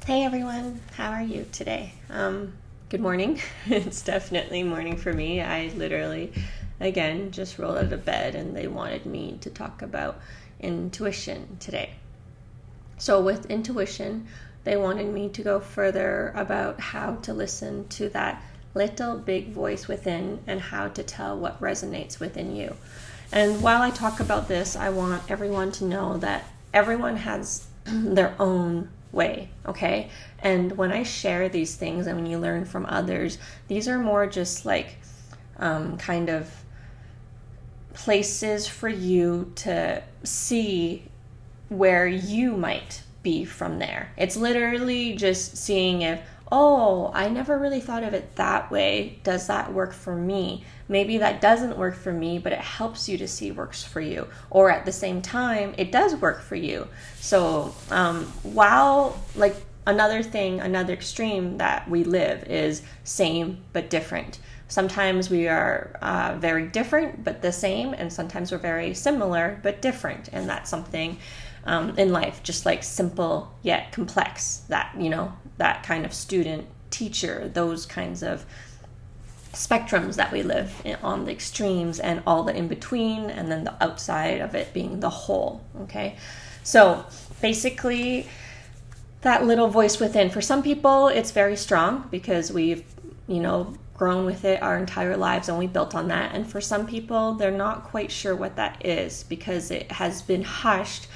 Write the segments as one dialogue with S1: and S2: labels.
S1: Hey everyone, how are you today? Good morning. It's definitely morning for me. I literally, again, just rolled out of bed and they wanted me to talk about intuition today. So with intuition, they wanted me to go further about how to listen to that little big voice within and how to tell what resonates within you. And while I talk about this, I want everyone to know that everyone has their own way, okay? And when I share these things and when you learn from others, these are more just like kind of places for you to see where you might be from there. It's literally just seeing if, oh, I never really thought of it that way. Does that work for me? Maybe that doesn't work for me, but it helps you to see works for you. Or at the same time, it does work for you. So while like another extreme that we live is same but different. Sometimes we are very different but the same, and sometimes we're very similar but different. And that's something in life, just like simple yet complex, that, you know, that kind of student teacher, those kinds of spectrums that we live in, on the extremes and all the in between, and then the outside of it being the whole. Okay, so basically that little voice within, for some people it's very strong because we've, you know, grown with it our entire lives and we built on that. And for some people, they're not quite sure what that is because it has been hushed,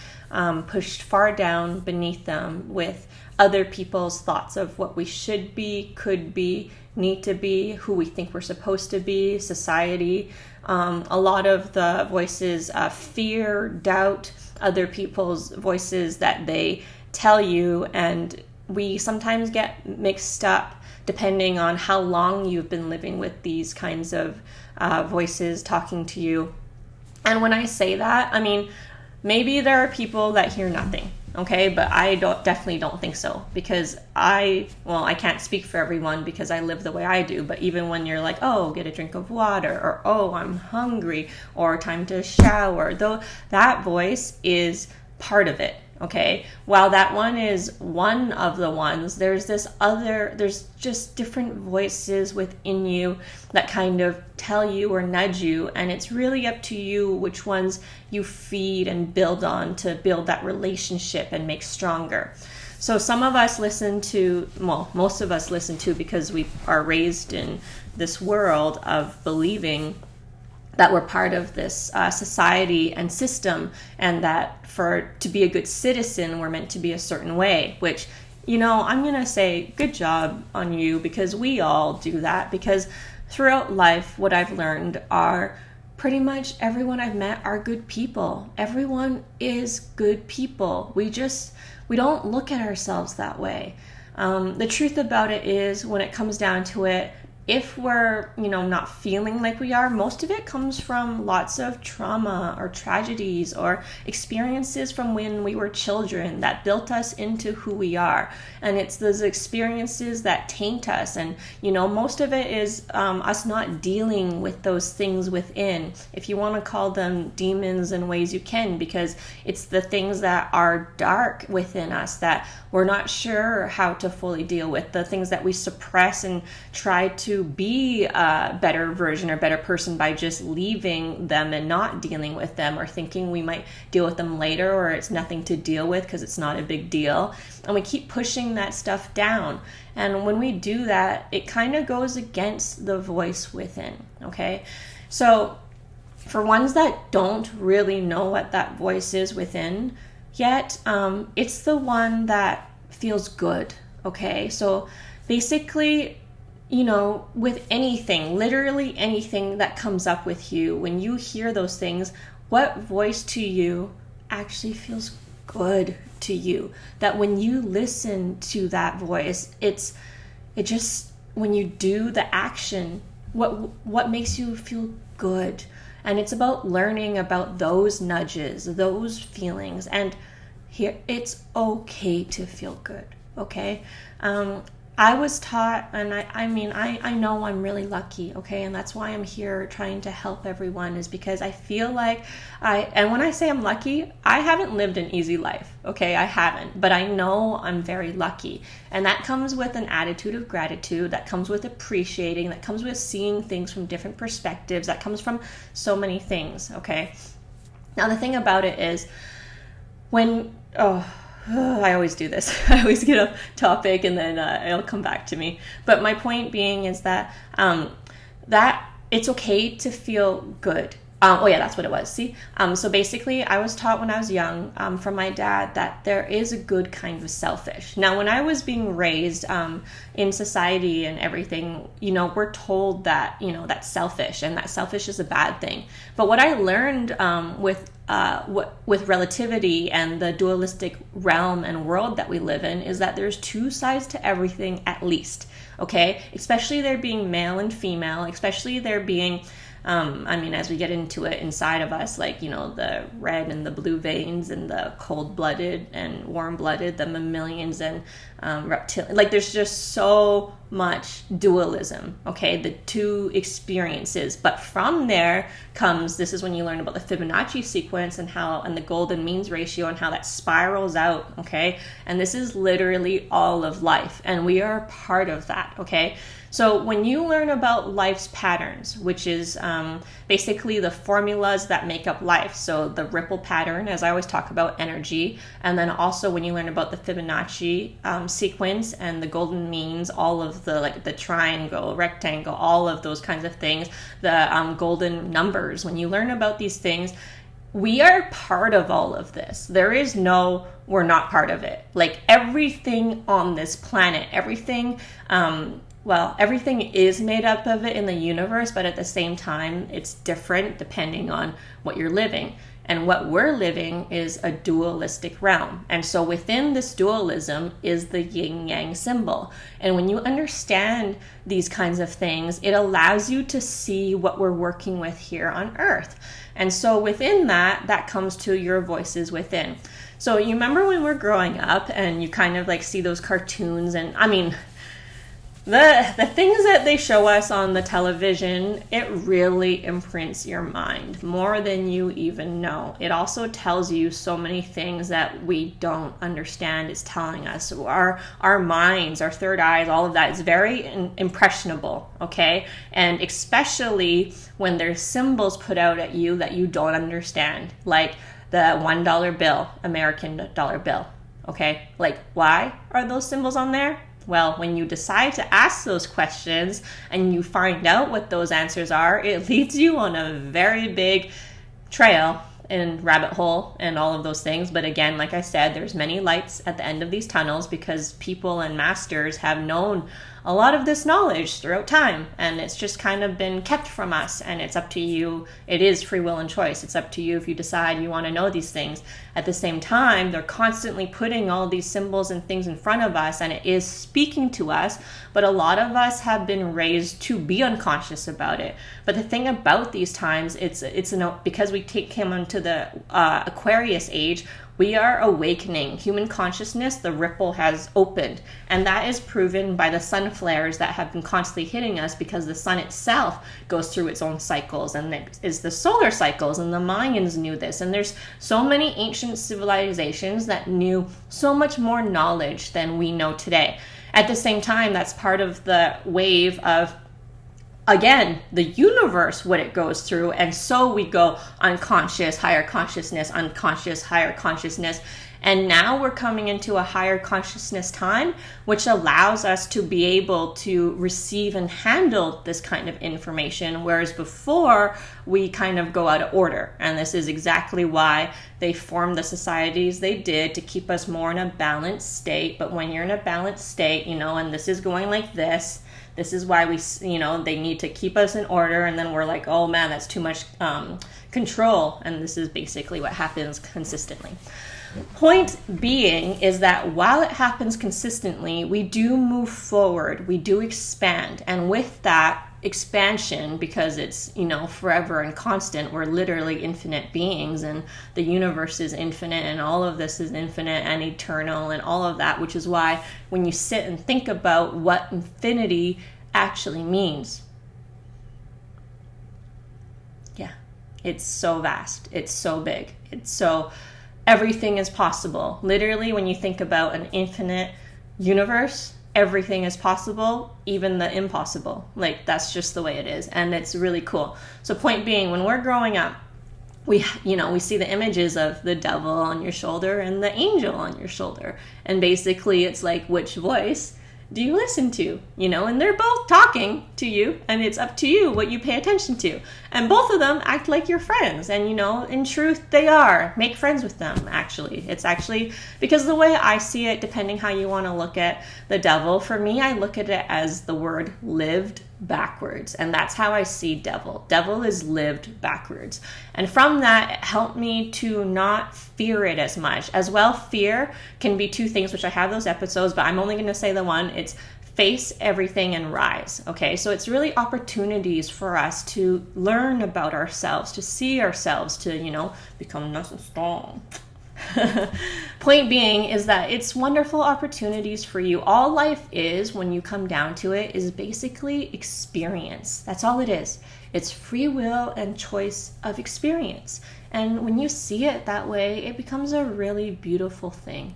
S1: pushed far down beneath them with other people's thoughts of what we should be, could be, need to be, who we think we're supposed to be, society. A lot of the voices fear, doubt other people's voices that they tell you, and we sometimes get mixed up depending on how long you've been living with these kinds of voices talking to you. And when I say that, I mean, maybe there are people that hear nothing, okay? But I definitely don't think so, because I can't speak for everyone because I live the way I do. But even when you're like, oh, get a drink of water, or oh, I'm hungry, or time to shower, though, that voice is part of it, okay? While that one is one of the ones, there's just different voices within you that kind of tell you or nudge you, and it's really up to you which ones you feed and build on to build that relationship and make stronger. So some of us listen to, most of us listen to, because we are raised in this world of believing that we're part of this society and system, and that to be a good citizen, we're meant to be a certain way, which, you know, I'm going to say good job on you, because we all do that. Because throughout life, what I've learned are pretty much everyone I've met are good people. Everyone is good people. We don't look at ourselves that way. The truth about it is, when it comes down to it, if we're, you know, not feeling like we are, most of it comes from lots of trauma or tragedies or experiences from when we were children that built us into who we are. And it's those experiences that taint us. And, you know, most of it is us not dealing with those things within. If you want to call them demons in ways, you can, because it's the things that are dark within us that we're not sure how to fully deal with, the things that we suppress and try to be a better version or better person by just leaving them and not dealing with them, or thinking we might deal with them later, or it's nothing to deal with because it's not a big deal. And we keep pushing that stuff down. And when we do that, it kind of goes against the voice within, okay? So for ones that don't really know what that voice is within yet, it's the one that feels good, okay? So basically, you know, with anything, literally anything that comes up with you, when you hear those things, what voice to you actually feels good to you? That when you listen to that voice, it just, when you do the action, what makes you feel good? And it's about learning about those nudges, those feelings, and here, it's okay to feel good, okay? I was taught, and I know I'm really lucky, okay? And that's why I'm here trying to help everyone, is because I feel like and when I say I'm lucky, I haven't lived an easy life, okay? I haven't, but I know I'm very lucky. And that comes with an attitude of gratitude, that comes with appreciating, that comes with seeing things from different perspectives, that comes from so many things, okay? Now, the thing about it is, I always do this. I always get off topic and then it'll come back to me. But my point being is that that it's okay to feel good. That's what it was. See? So basically, I was taught when I was young from my dad that there is a good kind of selfish. Now, when I was being raised in society and everything, we're told that, that's selfish, and that selfish is a bad thing. But what I learned with relativity and the dualistic realm and world that we live in is that there's two sides to everything, at least. Okay? Especially there being male and female, especially there being as we get into it inside of us, like, the red and the blue veins and the cold-blooded and warm-blooded, the mammalians and reptilian, like, there's just so much dualism, okay, the two experiences. But from there comes, this is when you learn about the Fibonacci sequence and the golden means ratio and how that spirals out, okay, and this is literally all of life, and we are part of that, okay. So when you learn about life's patterns, which is basically the formulas that make up life, so the ripple pattern, as I always talk about, energy, and then also when you learn about the Fibonacci sequence and the golden means, all of the triangle, rectangle, all of those kinds of things, the golden numbers, when you learn about these things, we are part of all of this. There is no, we're not part of it. Like, everything on this planet, everything is made up of it in the universe, but at the same time, it's different depending on what you're living. And what we're living is a dualistic realm. And so within this dualism is the yin-yang symbol. And when you understand these kinds of things, it allows you to see what we're working with here on Earth. And so within that comes to your voices within. So you remember when we're growing up and you kind of like see those cartoons, and the things that they show us on the television, it really imprints your mind more than you even know. It also tells you so many things that we don't understand. It's telling us our minds, our third eyes, all of that is very impressionable, okay? And especially when there's symbols put out at you that you don't understand, like the $1 bill, American dollar bill, okay? Like, why are those symbols on there? Well, when you decide to ask those questions and you find out what those answers are, it leads you on a very big trail and rabbit hole and all of those things. But again, like I said, there's many lights at the end of these tunnels because people and masters have known a lot of this knowledge throughout time, and it's just kind of been kept from us, and it's up to you. It is free will and choice. It's up to you if you decide you want to know these things. At the same time, they're constantly putting all these symbols and things in front of us, and it is speaking to us, but a lot of us have been raised to be unconscious about it. But the thing about these times, because we came into the Aquarius age, we are awakening. Human consciousness, the ripple has opened. And that is proven by the sun flares that have been constantly hitting us, because the sun itself goes through its own cycles. And it is the solar cycles, and the Mayans knew this. And there's so many ancient civilizations that knew so much more knowledge than we know today. At the same time, that's part of the wave of, again, the universe, what it goes through. And so we go unconscious, higher consciousness, unconscious, higher consciousness. And now we're coming into a higher consciousness time, which allows us to be able to receive and handle this kind of information. Whereas before, we kind of go out of order. And this is exactly why they formed the societies they did, to keep us more in a balanced state. But when you're in a balanced state, and this is going like this is why they need to keep us in order. And then we're like, oh man, that's too much control. And this is basically what happens consistently. Point being is that while it happens consistently, we do move forward, we do expand. And with that, expansion, because it's, forever and constant. We're literally infinite beings, and the universe is infinite, and all of this is infinite and eternal and all of that, which is why when you sit and think about what infinity actually means, it's so vast, it's so big, everything is possible. Literally, when you think about an infinite universe, everything is possible, even the impossible. Like, that's just the way it is, and it's really cool. So point being, when we're growing up, we see the images of the devil on your shoulder and the angel on your shoulder, and basically it's like, which voice do you listen to? And they're both talking to you, and it's up to you what you pay attention to. And both of them act like your friends, and in truth they are. Make friends with them, actually. It's actually, because the way I see it, depending how you want to look at the devil, for me, I look at it as the word lived backwards, and that's how I see devil. Devil is lived backwards. And from that, it helped me to not fear it as much. As well, fear can be two things, which I have those episodes, but I'm only going to say the one. It's face everything and rise. Okay, so it's really opportunities for us to learn about ourselves, to see ourselves, to, become nice and strong. Point being is that it's wonderful opportunities for you. All life is, when you come down to it, is basically experience. That's all it is. It's free will and choice of experience. And when you see it that way, it becomes a really beautiful thing.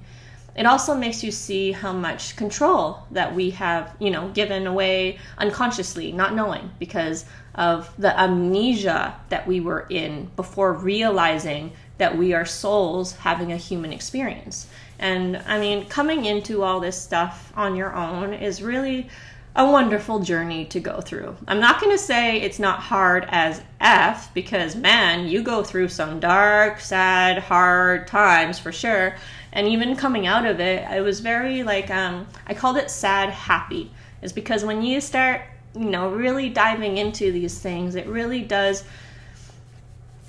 S1: It also makes you see how much control that we have, given away unconsciously, not knowing, because of the amnesia that we were in before realizing that we are souls having a human experience. And coming into all this stuff on your own is really a wonderful journey to go through. I'm not going to say it's not hard as F, because man, you go through some dark, sad, hard times for sure. And even coming out of it, I was very I called it sad happy. Is because when you start, really diving into these things, it really does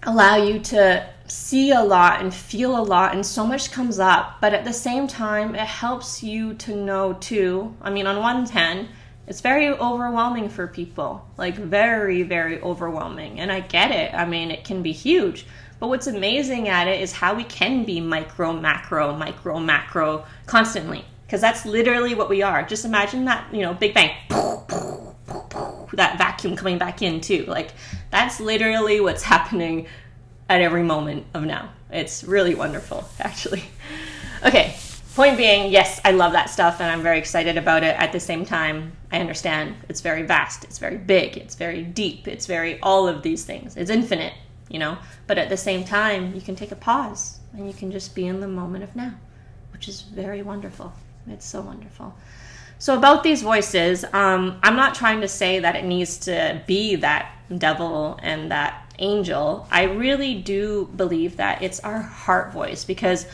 S1: allow you to see a lot and feel a lot, and so much comes up. But at the same time, it helps you to know too. On one hand, it's very overwhelming for people, very, very overwhelming. And I get it. It can be huge. But what's amazing at it is how we can be micro, macro constantly. Because that's literally what we are. Just imagine that, Big Bang. That vacuum coming back in too. That's literally what's happening at every moment of now. It's really wonderful, actually. Okay, point being, yes, I love that stuff and I'm very excited about it. At the same time, I understand it's very vast, it's very big, it's very deep, it's very all of these things. It's infinite, But at the same time, you can take a pause and you can just be in the moment of now, which is very wonderful. It's so wonderful. So about these voices, I'm not trying to say that it needs to be that devil and that angel. I really do believe that it's our heart voice, because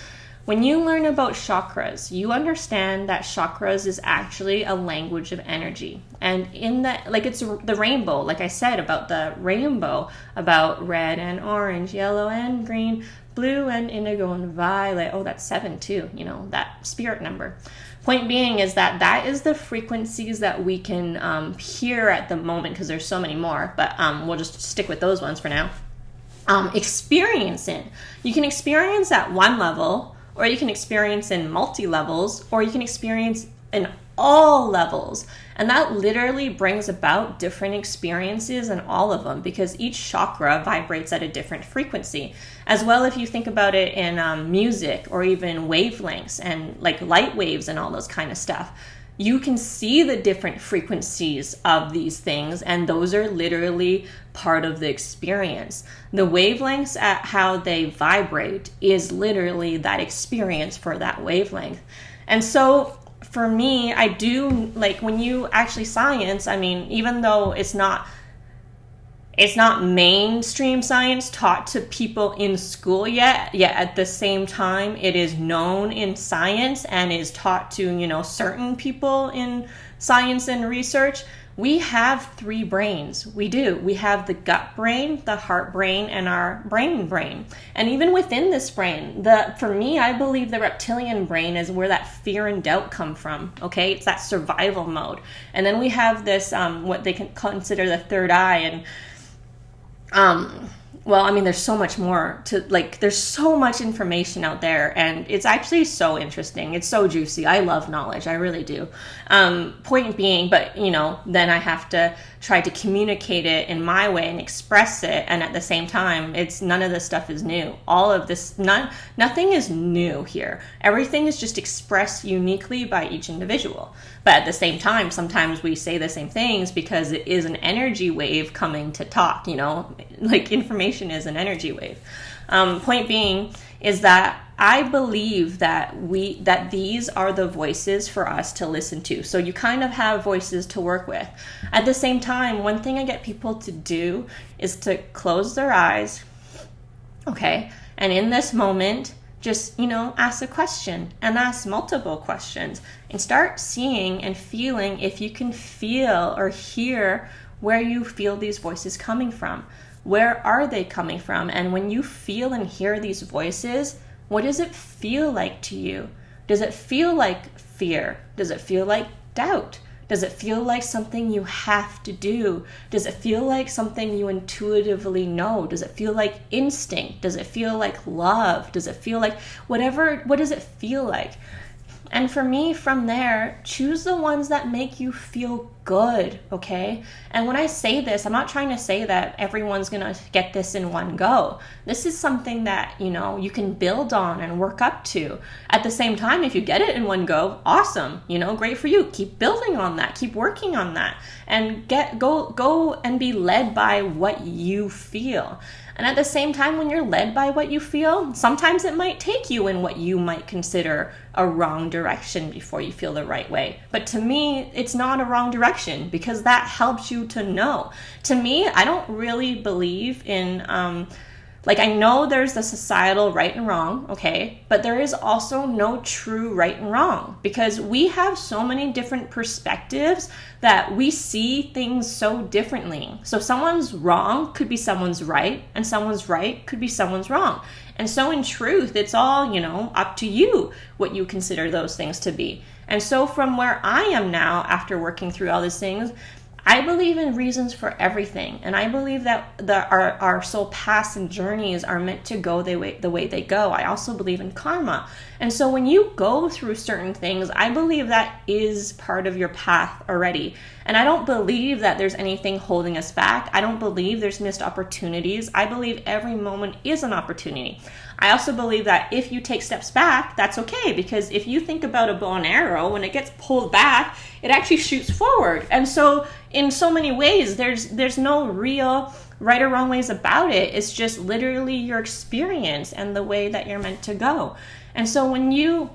S1: when you learn about chakras, you understand that chakras is actually a language of energy. And in that, it's the rainbow, like I said about the rainbow, about red and orange, yellow and green, blue and indigo and violet. Oh, that's 7 too, that spirit number. Point being is that is the frequencies that we can hear at the moment, because there's so many more, but we'll just stick with those ones for now. Experience in. You can experience at one level, or you can experience in multi-levels, or you can experience in all levels. And that literally brings about different experiences in all of them, because each chakra vibrates at a different frequency. As well, if you think about it in music or even wavelengths and light waves and all those kind of stuff, you can see the different frequencies of these things, and those are literally part of the experience. The wavelengths at how they vibrate is literally that experience for that wavelength. And so for me, I do when you actually science, even though it's not mainstream science taught to people in school yet at the same time it is known in science and is taught to certain people in science and research. We have 3 brains. We do. We have the gut brain, the heart brain, and our brain. And even within this brain, for me, I believe the reptilian brain is where that fear and doubt come from. Okay, it's that survival mode. And then we have this, what they can consider the third eye, and well, I mean, there's so much more to, like, there's so much information out there, and it's actually so interesting. It's so juicy. I love knowledge. I really do. Point being, but, you know, then I have to try to communicate it in my way and express it, and at the same time, none of this stuff is new. All of this, nothing is new here. Everything is just expressed uniquely by each individual. But at the same time, sometimes we say the same things because it is an energy wave coming to talk, you know, like information is an energy wave. Point being is that I believe that these are the voices for us to listen to. So you kind of have voices to work with. At the same time, one thing I get people to do is to close their eyes, okay, and in this moment, just, you know, ask a question and ask multiple questions and start seeing and feeling if you can feel or hear where you feel these voices coming from. Where are they coming from? And when you feel and hear these voices, what does it feel like to you? Does it feel like fear? Does it feel like doubt? Does it feel like something you have to do? Does it feel like something you intuitively know? Does it feel like instinct? Does it feel like love? Does it feel like whatever? What does it feel like? And for me, from there, choose the ones that make you feel good, okay? And when I say this, I'm not trying to say that everyone's gonna get this in one go. This is something that, you know, you can build on and work up to. At the same time, if you get it in one go, awesome, you know, great for you. Keep building on that, keep working on that, and go and be led by what you feel. And at the same time, when you're led by what you feel, sometimes it might take you in what you might consider a wrong direction before you feel the right way. But to me, it's not a wrong direction because that helps you to know. To me, I don't really believe in, I know there's the societal right and wrong, okay? But there is also no true right and wrong because we have so many different perspectives that we see things so differently. So someone's wrong could be someone's right, and someone's right could be someone's wrong. And so in truth, it's all, you know, up to you what you consider those things to be. And so from where I am now, after working through all these things, I believe in reasons for everything, and I believe that our soul paths and journeys are meant to go the way they go. I also believe in karma. And so when you go through certain things, I believe that is part of your path already. And I don't believe that there's anything holding us back. I don't believe there's missed opportunities. I believe every moment is an opportunity. I also believe that if you take steps back, that's okay, because if you think about a bow and arrow, when it gets pulled back, it actually shoots forward. And so in so many ways, there's no real right or wrong ways about it. It's just literally your experience and the way that you're meant to go. And so when you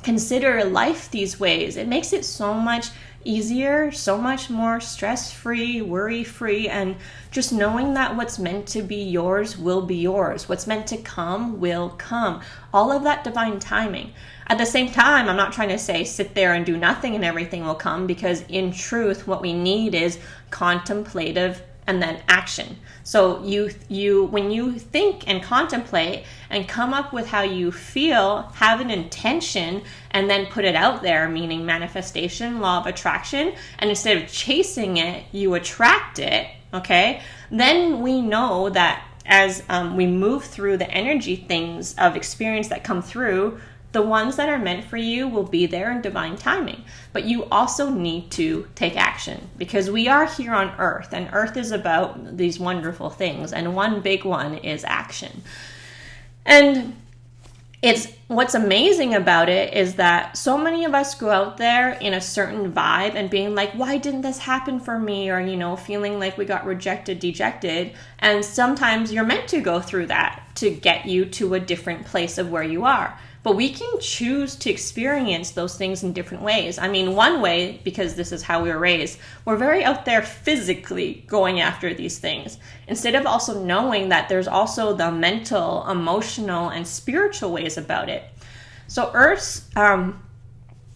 S1: consider life these ways, it makes it so much easier, so much more stress-free, worry-free, and just knowing that what's meant to be yours will be yours. What's meant to come will come. All of that divine timing. At the same time, I'm not trying to say sit there and do nothing and everything will come, because in truth, what we need is contemplative and then action. So when you think and contemplate and come up with how you feel, have an intention, and then put it out there, meaning manifestation, law of attraction, and instead of chasing it, you attract it, okay? Then we know that as we move through the energy things of experience that come through, the ones that are meant for you will be there in divine timing. But you also need to take action, because we are here on Earth, and Earth is about these wonderful things, and one big one is action. And what's amazing about it is that so many of us go out there in a certain vibe and being like, why didn't this happen for me? Or, feeling like we got rejected, dejected. And sometimes you're meant to go through that to get you to a different place of where you are. But we can choose to experience those things in different ways. I mean, one way, because this is how we were raised, we're very out there physically going after these things, instead of also knowing that there's also the mental, emotional, and spiritual ways about it. So Earth's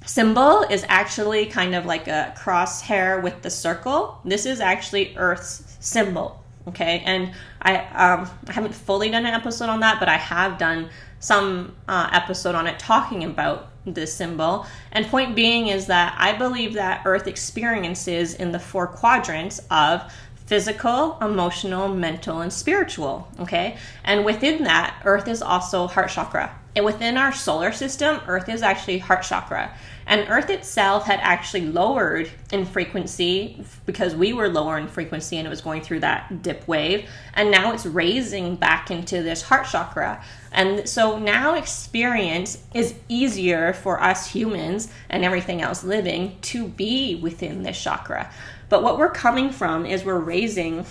S1: symbol is actually kind of like a crosshair with the circle. This is actually Earth's symbol, okay? And I haven't fully done an episode on that, but I have done some episode on it talking about this symbol. And point being is that I believe that Earth experiences in the 4 quadrants of physical, emotional, mental, and spiritual, okay? And within that, Earth is also heart chakra. And within our solar system, Earth is actually heart chakra. And Earth itself had actually lowered in frequency because we were lower in frequency and it was going through that dip wave. And now it's raising back into this heart chakra. And so now experience is easier for us humans and everything else living to be within this chakra. But what we're coming from is we're raising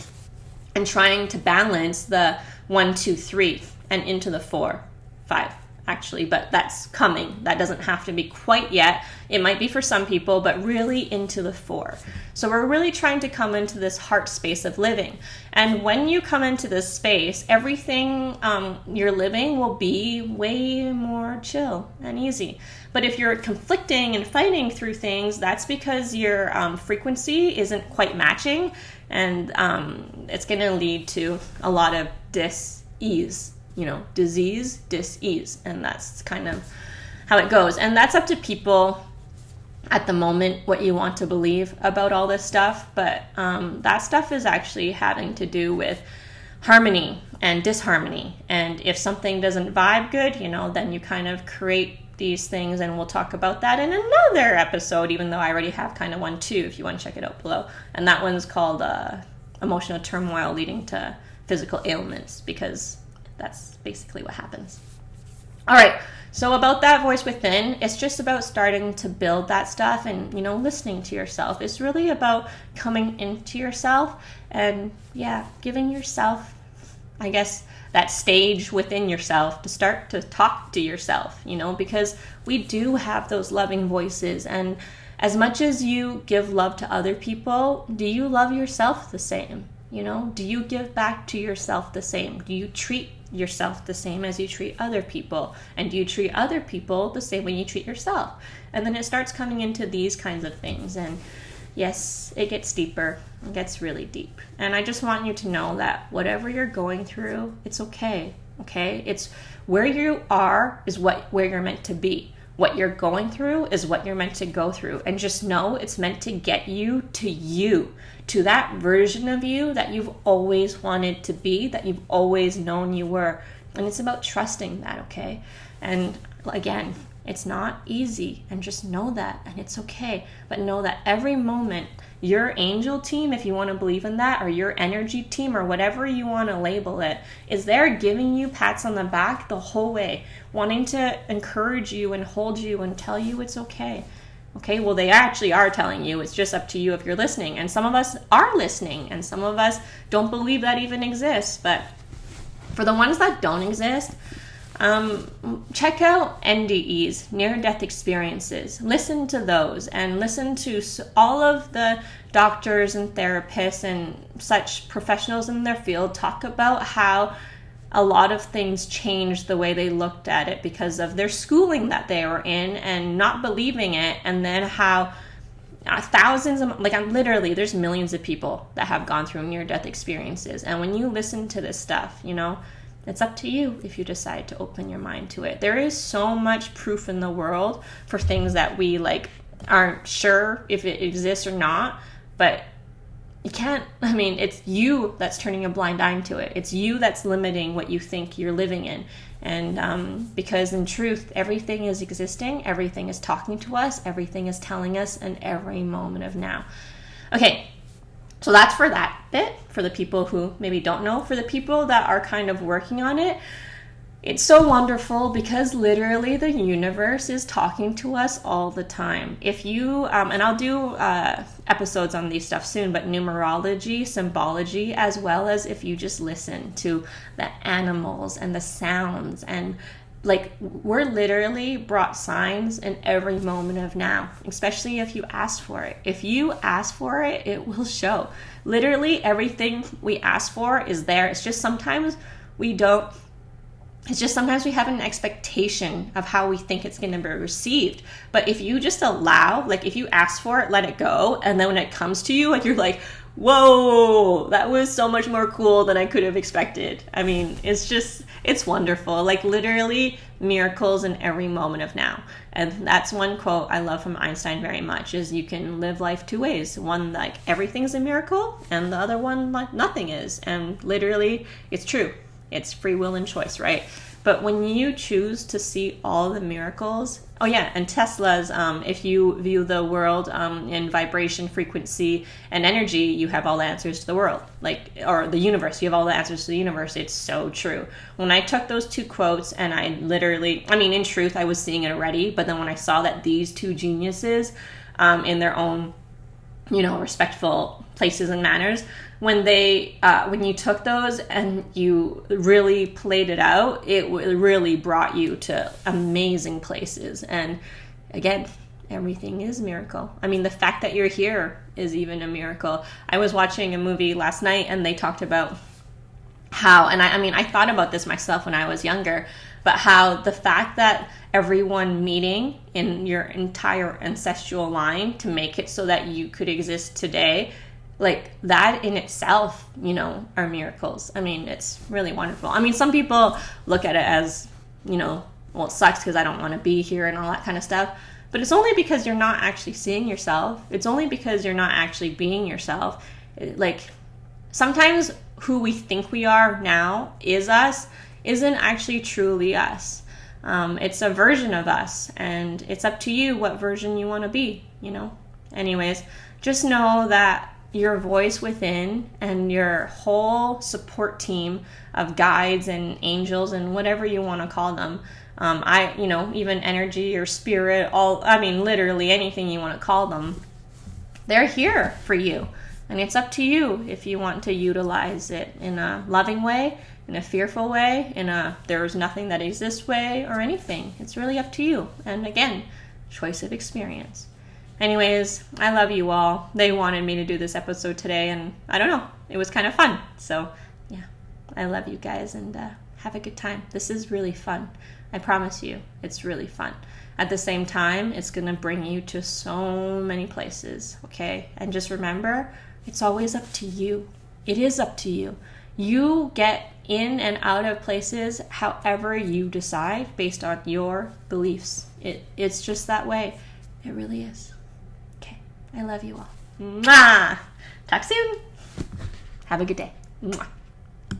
S1: and trying to balance the 1, 2, 3 and into the 4, 5. Actually, but that's coming. That doesn't have to be quite yet. It might be for some people, but really into the 4. So we're really trying to come into this heart space of living. And when you come into this space, everything you're living will be way more chill and easy. But if you're conflicting and fighting through things, that's because your frequency isn't quite matching, and it's going to lead to a lot of dis-ease. Disease, dis-ease. And that's kind of how it goes. And that's up to people at the moment, what you want to believe about all this stuff. But that stuff is actually having to do with harmony and disharmony. And if something doesn't vibe good, then you kind of create these things. And we'll talk about that in another episode, even though I already have kind of one too, if you want to check it out below. And that one's called Emotional Turmoil Leading to Physical Ailments, because that's basically what happens. All right, so about that voice within, it's just about starting to build that stuff and, listening to yourself. It's really about coming into yourself and, giving yourself, I guess, that stage within yourself to start to talk to yourself, because we do have those loving voices. And as much as you give love to other people, do you love yourself the same? Do you give back to yourself the same? Do you treat yourself the same as you treat other people? And do you treat other people the same way you treat yourself? And then it starts coming into these kinds of things. And yes, it gets deeper. It gets really deep. And I just want you to know that whatever you're going through, it's okay. Okay? It's where you are is where you're meant to be. What you're going through is what you're meant to go through. And just know it's meant to get you, to that version of you that you've always wanted to be, that you've always known you were. And it's about trusting that, okay? And again, it's not easy, and just know that, and it's okay. But know that every moment, your angel team, if you want to believe in that, or your energy team, or whatever you want to label it, is there giving you pats on the back the whole way, wanting to encourage you and hold you and tell you it's okay. Okay, well, they actually are telling you. It's just up to you if you're listening. And some of us are listening, and some of us don't believe that even exists. But for the ones that don't exist, check out NDEs, near-death experiences. Listen to those, and listen to all of the doctors and therapists and such professionals in their field talk about how a lot of things changed the way they looked at it because of their schooling that they were in and not believing it. And then how thousands of, literally, there's millions of people that have gone through near-death experiences. And when you listen to this stuff, it's up to you if you decide to open your mind to it. There is so much proof in the world for things that we aren't sure if it exists or not, but you can't, it's you that's turning a blind eye to it. It's you that's limiting what you think you're living in. And because in truth, everything is existing, everything is talking to us, everything is telling us in every moment of now. Okay, so that's for that bit, for the people who maybe don't know. For the people that are kind of working on it, it's so wonderful because literally the universe is talking to us all the time. If you, and I'll do episodes on these stuff soon, but numerology, symbology, as well as if you just listen to the animals and the sounds, and we're literally brought signs in every moment of now, especially if you ask for it. If you ask for it, it will show. Literally everything we ask for is there. It's just sometimes we don't It's just sometimes we have an expectation of how we think it's going to be received. But if you just allow, like if you ask for it, let it go. And then when it comes to you, like you're like, whoa, that was so much more cool than I could have expected. I mean, it's wonderful. Like literally miracles in every moment of now. And that's one quote I love from Einstein very much is you can live life two ways. One, like everything's a miracle, and the other one, like nothing is. And literally, it's true. It's free will and choice, right? But when you choose to see all the miracles, oh yeah, and Tesla's, if you view the world in vibration, frequency, and energy, you have all the answers to the world, like, or the universe, you have all the answers to the universe. It's so true. When I took those two quotes and I literally, I mean, in truth, I was seeing it already, but then when I saw that these two geniuses in their own, respectful places and manners, when you took those and you really played it out, it really brought you to amazing places. And again, everything is a miracle. I mean, the fact that you're here is even a miracle. I was watching a movie last night and they talked about how, and I thought about this myself when I was younger, but how the fact that everyone meeting in your entire ancestral line to make it so that you could exist today, like that in itself, are miracles. I mean, it's really wonderful. I mean, some people look at it as, well, it sucks because I don't want to be here and all that kind of stuff. But it's only because you're not actually seeing yourself. It's only because you're not actually being yourself. Like sometimes who we think we are now is us isn't actually truly us. It's a version of us, and it's up to you what version you want to be, Anyways, just know that your voice within and your whole support team of guides and angels and whatever you want to call them, even energy or spirit, literally anything you want to call them, they're here for you. And it's up to you if you want to utilize it in a loving way, in a fearful way, in a there's nothing that exists way, or anything. It's really up to you. And again, choice of experience. Anyways, I love you all. They wanted me to do this episode today, and I don't know, it was kind of fun. So, yeah, I love you guys, and have a good time. This is really fun. I promise you, it's really fun. At the same time, it's going to bring you to so many places, okay? And just remember, it's always up to you. It is up to you. You get in and out of places however you decide based on your beliefs. It's just that way. It really is. I love you all. Mwah! Talk soon. Have a good day. Mwah.